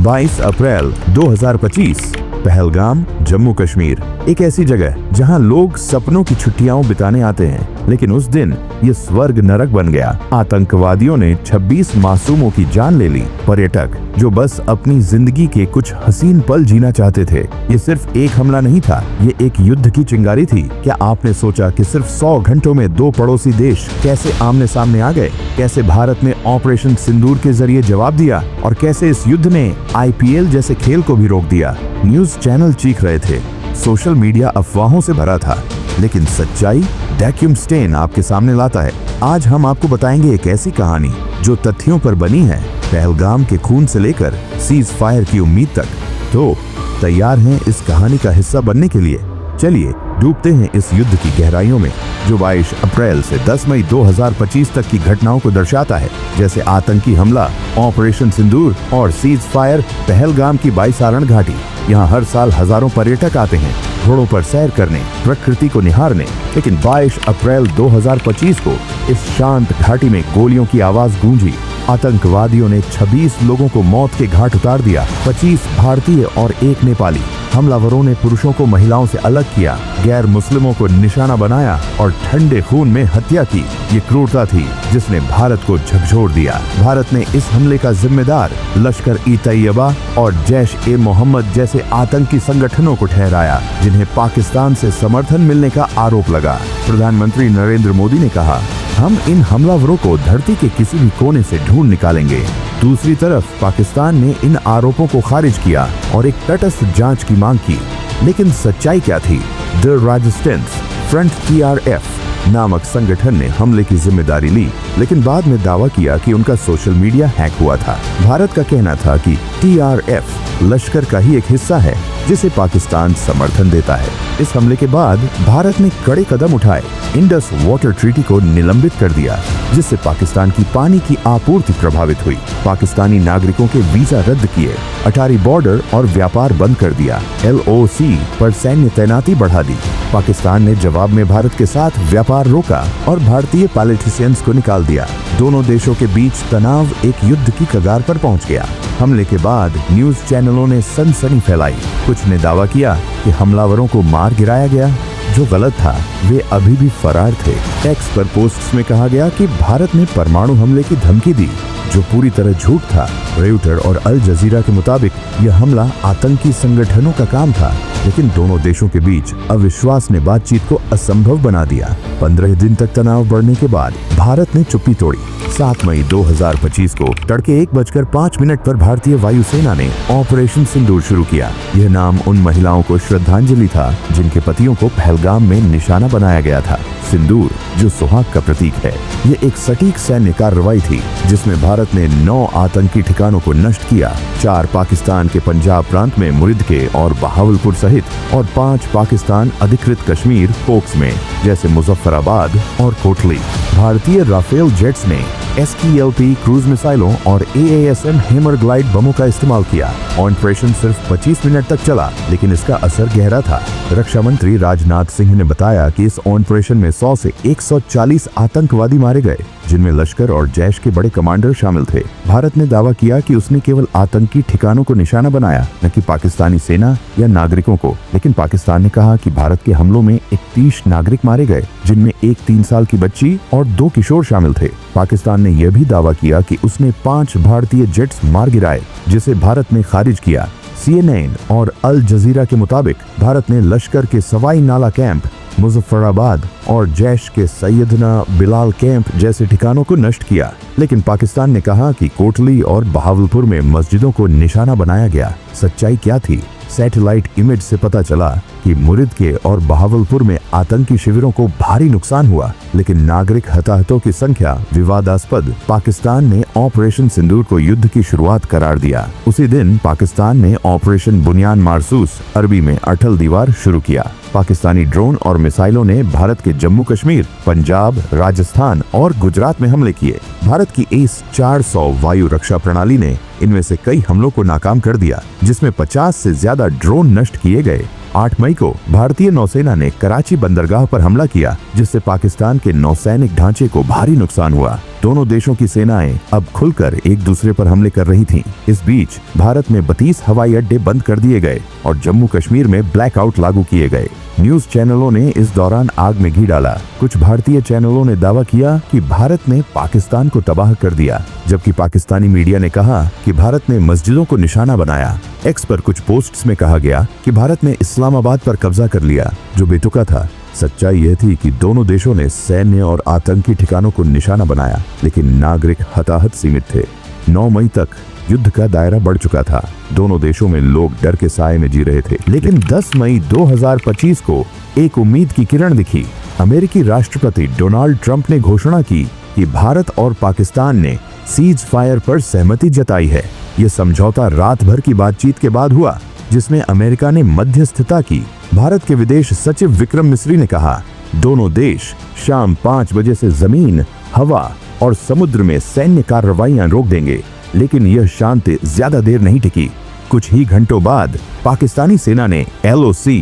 22 अप्रैल 2025, पहलगाम, जम्मू कश्मीर। एक ऐसी जगह जहां लोग सपनों की छुट्टियां बिताने आते हैं, लेकिन उस दिन ये स्वर्ग नरक बन गया। आतंकवादियों ने 26 मासूमों की जान ले ली। पर्यटक जो बस अपनी जिंदगी के कुछ हसीन पल जीना चाहते थे। ये सिर्फ एक हमला नहीं था, ये एक युद्ध की चिंगारी थी। क्या आपने सोचा कि सिर्फ 100 घंटों में दो पड़ोसी देश कैसे आमने सामने आ गए? कैसे भारत ने ऑपरेशन सिंदूर के जरिए जवाब दिया और कैसे इस युद्ध ने IPL जैसे खेल को भी रोक दिया? न्यूज चैनल चीख रहे थे, सोशल मीडिया अफवाहों से भरा था, लेकिन सच्चाई वैक्यूम स्टेन आपके सामने लाता है। आज हम आपको बताएंगे एक ऐसी कहानी जो तथ्यों पर बनी है, पहलगाम के खून से लेकर सीज फायर की उम्मीद तक। तो तैयार हैं इस कहानी का हिस्सा बनने के लिए? चलिए डूबते हैं इस युद्ध की गहराइयों में, जो 22 अप्रैल से 10 मई 2025 तक की घटनाओं को दर्शाता है। जैसे आतंकी हमला, ऑपरेशन सिंदूर और सीज फायर, पहलगाम की 22 सारण घाटी। यहाँ हर साल हजारों पर्यटक आते हैं घोड़ों पर सैर करने, प्रकृति को निहारने। लेकिन 22 अप्रैल 2025 को इस शांत घाटी में गोलियों की आवाज गूंजी। आतंकवादियों ने 26 लोगों को मौत के घाट उतार दिया, 25 भारतीय और 1 नेपाली। हमलावरों ने पुरुषों को महिलाओं से अलग किया, गैर मुस्लिमों को निशाना बनाया और ठंडे खून में हत्या की। ये क्रूरता थी जिसने भारत को झकझोर दिया। भारत ने इस हमले का जिम्मेदार लश्कर-ई-तैयबा और जैश-ए-मोहम्मद जैसे आतंकी संगठनों को ठहराया, जिन्हें पाकिस्तान से समर्थन मिलने का आरोप लगा। प्रधानमंत्री नरेंद्र मोदी ने कहा, हम इन हमलावरों को धरती के किसी भी कोने से ढूंढ निकालेंगे। दूसरी तरफ पाकिस्तान ने इन आरोपों को खारिज किया और एक तटस्थ जांच की मांग की। लेकिन सच्चाई क्या थी? द रेजिस्टेंस फ्रंट TRF नामक संगठन ने हमले की जिम्मेदारी ली, लेकिन बाद में दावा किया कि उनका सोशल मीडिया हैक हुआ था। भारत का कहना था कि TRF लश्कर का ही एक हिस्सा है जिसे पाकिस्तान समर्थन देता है। इस हमले के बाद भारत ने कड़े कदम उठाए, इंडस वाटर ट्रीटी को निलंबित कर दिया, जिससे पाकिस्तान की पानी की आपूर्ति प्रभावित हुई। पाकिस्तानी नागरिकों के वीजा रद्द किए, अटारी बॉर्डर और व्यापार बंद कर दिया, LOC पर सैन्य तैनाती बढ़ा दी। पाकिस्तान ने जवाब में भारत के साथ व्यापार रोका और भारतीय पॉलिटिशियंस को निकाल दिया। दोनों देशों के बीच तनाव एक युद्ध की कगार पर पहुंच गया। हमले के बाद न्यूज चैनलों ने सनसनी फैलाई। कुछ ने दावा किया कि हमलावरों को मार गिराया गया, जो गलत था। वे अभी भी फरार थे। एक्स पर पोस्ट्स में कहा गया कि भारत ने परमाणु हमले की धमकी दी, जो पूरी तरह झूठ था। रेउटर और अल जजीरा के मुताबिक यह हमला आतंकी संगठनों का काम था, लेकिन दोनों देशों के बीच अविश्वास ने बातचीत को असंभव बना दिया। 15 दिन तक तनाव बढ़ने के बाद भारत ने चुप्पी तोड़ी। 7 मई 2025 को तड़के 1:05 पर भारतीय वायुसेना ने ऑपरेशन सिंदूर शुरू किया। यह नाम उन महिलाओं को श्रद्धांजलि था जिनके पतियों को पहलगाम में निशाना बनाया गया था। सिंदूर जो सुहाग का प्रतीक है, ये एक सटीक सैन्य कार्रवाई थी जिसमें भारत ने 9 आतंकी ठिकानों को नष्ट किया। 4 पाकिस्तान के पंजाब प्रांत में मुरिद के और बहावलपुर सहित, और 5 पाकिस्तान अधिकृत कश्मीर पोक्स में, जैसे मुजफ्फराबाद और कोटली। भारतीय राफेल जेट्स ने STLP क्रूज मिसाइलों और AASM हेमर ग्लाइड बमों का इस्तेमाल किया। ऑपरेशन सिर्फ 25 मिनट तक चला, लेकिन इसका असर गहरा था। रक्षा मंत्री राजनाथ सिंह ने बताया कि इस ऑपरेशन में 100 से 140 आतंकवादी मारे गए, जिनमें लश्कर और जैश के बड़े कमांडर शामिल थे। भारत ने दावा किया कि उसने केवल आतंकी ठिकानों को निशाना बनाया, न कि पाकिस्तानी सेना या नागरिकों को। लेकिन पाकिस्तान ने कहा कि भारत के हमलों में 31 नागरिक मारे गए, जिनमें एक 3 साल की बच्ची और 2 किशोर शामिल थे। पाकिस्तान ने यह भी दावा किया कि उसने 5 भारतीय जेट्स मार गिराए, जिसे भारत ने खारिज किया। CNN और अल जजीरा के मुताबिक भारत ने लश्कर के सवाई नाला कैंप, मुजफ्फराबाद और जैश के सैयदना बिलाल कैंप जैसे ठिकानों को नष्ट किया। लेकिन पाकिस्तान ने कहा कि कोटली और बहावलपुर में मस्जिदों को निशाना बनाया गया। सच्चाई क्या थी? सैटेलाइट इमेज से पता चला कि मुरिद के और बहावलपुर में आतंकी शिविरों को भारी नुकसान हुआ, लेकिन नागरिक हताहतों की संख्या विवादास्पद। पाकिस्तान ने ऑपरेशन सिंदूर को युद्ध की शुरुआत करार दिया। उसी दिन पाकिस्तान ने ऑपरेशन बुनियान मारसूस, अरबी में अटल दीवार, शुरू किया। पाकिस्तानी ड्रोन और मिसाइलों ने भारत के जम्मू कश्मीर, पंजाब, राजस्थान और गुजरात में हमले किए। भारत की AS-400 वायु रक्षा प्रणाली ने इनमें से कई हमलों को नाकाम कर दिया, जिसमें 50 से ज्यादा ड्रोन नष्ट किए गए। 8 मई को भारतीय नौसेना ने कराची बंदरगाह पर हमला किया, जिससे पाकिस्तान के नौसैनिक ढांचे को भारी नुकसान हुआ। दोनों देशों की सेनाएं अब खुलकर एक दूसरे पर हमले कर रही थीं। इस बीच भारत में 32 हवाई अड्डे बंद कर दिए गए और जम्मू कश्मीर में ब्लैकआउट लागू किए गए। न्यूज चैनलों ने इस दौरान आग में घी डाला। कुछ भारतीय चैनलों ने दावा किया कि भारत ने पाकिस्तान को तबाह कर दिया, जबकि पाकिस्तानी मीडिया ने कहा कि भारत ने मस्जिदों को निशाना बनाया। एक्स पर कुछ पोस्ट्स में कहा गया कि भारत ने इस्लामाबाद पर कब्जा कर लिया, जो बेतुका था। सच्चाई यह थी कि दोनों देशों ने सैन्य और आतंकी ठिकानों को निशाना बनाया, लेकिन नागरिक हताहत सीमित थे। 9 मई तक युद्ध का दायरा बढ़ चुका था। दोनों देशों में लोग डर के साए में जी रहे थे, लेकिन 10 मई 2025 को एक उम्मीद की किरण दिखी। अमेरिकी राष्ट्रपति डोनाल्ड ट्रंप ने घोषणा की कि भारत और पाकिस्तान ने सीज फायर पर सहमति जताई है। यह समझौता रात भर की बातचीत के बाद हुआ, जिसमें अमेरिका ने मध्यस्थता की। भारत के विदेश सचिव विक्रम मिस्री ने कहा, दोनों देश शाम 5 बजे से जमीन, हवा और समुद्र में सैन्य कार्रवाइयां रोक देंगे। लेकिन यह शांति ज्यादा देर नहीं टिकी। कुछ ही घंटों बाद पाकिस्तानी सेना ने LOC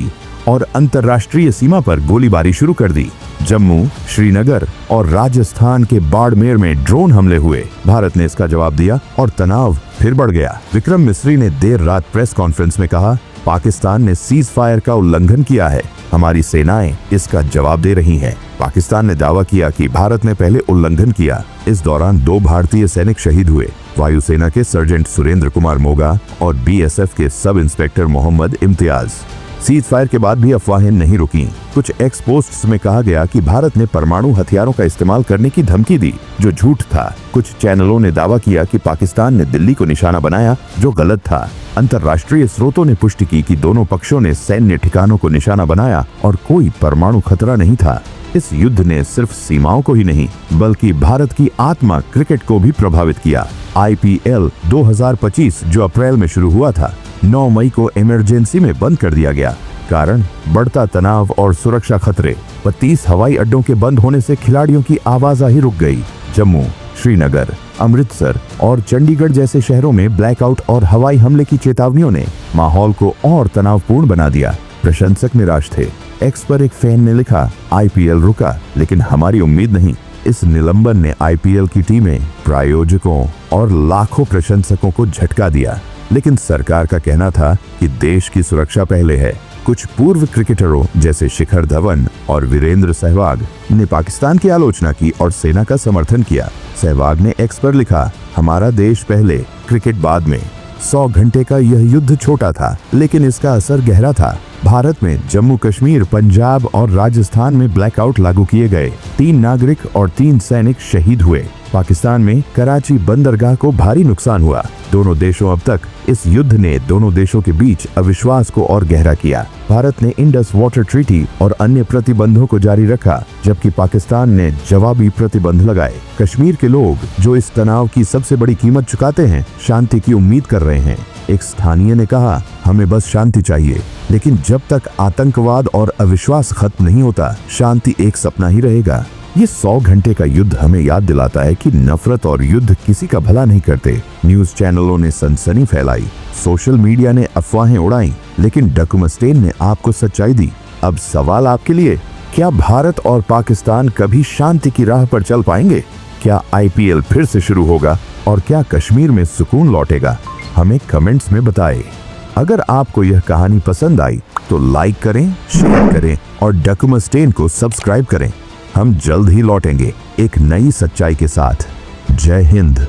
और अंतर्राष्ट्रीय सीमा पर गोलीबारी शुरू कर दी। जम्मू, श्रीनगर और राजस्थान के बाड़मेर में ड्रोन हमले हुए। भारत ने इसका जवाब दिया और तनाव फिर बढ़ गया। विक्रम मिस्री ने देर रात प्रेस कॉन्फ्रेंस में कहा, पाकिस्तान ने सीज फायर का उल्लंघन किया है, हमारी सेनाएं इसका जवाब दे रही हैं। पाकिस्तान ने दावा किया कि भारत ने पहले उल्लंघन किया। इस दौरान 2 भारतीय सैनिक शहीद हुए, वायुसेना के सर्जेंट सुरेंद्र कुमार मोगा और BSF के sub inspector Mohammad Imtiaz. Cease fire के बाद भी अफवाहें नहीं रुकी। कुछ एक्स पोस्ट्स में कहा गया कि भारत ने परमाणु हथियारों का इस्तेमाल करने की धमकी दी, जो झूठ था। कुछ चैनलों ने दावा किया कि पाकिस्तान ने दिल्ली को निशाना बनाया, जो गलत था। अंतर्राष्ट्रीय स्रोतों ने पुष्टि की कि दोनों पक्षों ने सैन्य ठिकानों को निशाना बनाया और कोई परमाणु खतरा नहीं था। इस युद्ध ने सिर्फ सीमाओं को ही नहीं, बल्कि भारत की आत्मा क्रिकेट को भी प्रभावित किया। IPL 2025 जो अप्रैल में शुरू हुआ था, 9 मई को इमरजेंसी में बंद कर दिया गया। कारण बढ़ता तनाव और सुरक्षा खतरे। 32 हवाई अड्डों के बंद होने से खिलाड़ियों की आवाजाही रुक गई। जम्मू, श्रीनगर, अमृतसर और चंडीगढ़ जैसे शहरों में ब्लैकआउट और हवाई हमले की चेतावनियों ने माहौल को और तनावपूर्ण बना दिया। प्रशंसक निराश थे। एक्स पर एक फैन ने लिखा, IPL रुका, लेकिन हमारी उम्मीद नहीं। इस निलंबन ने IPL की टीमें, प्रायोजकों और लाखों प्रशंसकों को झटका दिया। लेकिन सरकार का कहना था कि देश की सुरक्षा पहले है। कुछ पूर्व क्रिकेटरों जैसे शिखर धवन और वीरेंद्र सहवाग ने पाकिस्तान की आलोचना की और सेना का समर्थन किया। सहवाग ने एक्स पर लिखा, हमारा देश पहले, क्रिकेट बाद में। 100 घंटे का यह युद्ध छोटा था, लेकिन इसका असर गहरा था। भारत में जम्मू कश्मीर, पंजाब और राजस्थान में ब्लैकआउट लागू किए गए। 3 नागरिक और 3 सैनिक शहीद हुए। पाकिस्तान में कराची बंदरगाह को भारी नुकसान हुआ। दोनों देशों अब तक इस युद्ध ने दोनों देशों के बीच अविश्वास को और गहरा किया। भारत ने इंडस वाटर ट्रीटी और अन्य प्रतिबंधों को जारी रखा, जबकि पाकिस्तान ने जवाबी प्रतिबंध लगाए। कश्मीर के लोग, जो इस तनाव की सबसे बड़ी कीमत चुकाते हैं, शांति की उम्मीद कर रहे हैं। एक स्थानीय ने कहा, हमें बस शांति चाहिए, लेकिन जब तक आतंकवाद और अविश्वास खत्म नहीं होता, शांति एक सपना ही रहेगा। ये 100 घंटे का युद्ध हमें याद दिलाता है कि नफरत और युद्ध किसी का भला नहीं करते। न्यूज चैनलों ने सनसनी फैलाई, सोशल मीडिया ने अफवाहें उड़ाई, लेकिन डकुमस्टेन ने आपको सच्चाई दी। अब सवाल आपके लिए, क्या भारत और पाकिस्तान कभी शांति की राह पर चल पाएंगे? क्या IPL फिर से शुरू होगा और क्या कश्मीर में सुकून लौटेगा? हमें कमेंट्स में बताएं। अगर आपको यह कहानी पसंद आई तो लाइक करें, शेयर करें और डकुमस्टेन को सब्सक्राइब करें। हम जल्द ही लौटेंगे एक नई सच्चाई के साथ। जय हिंद।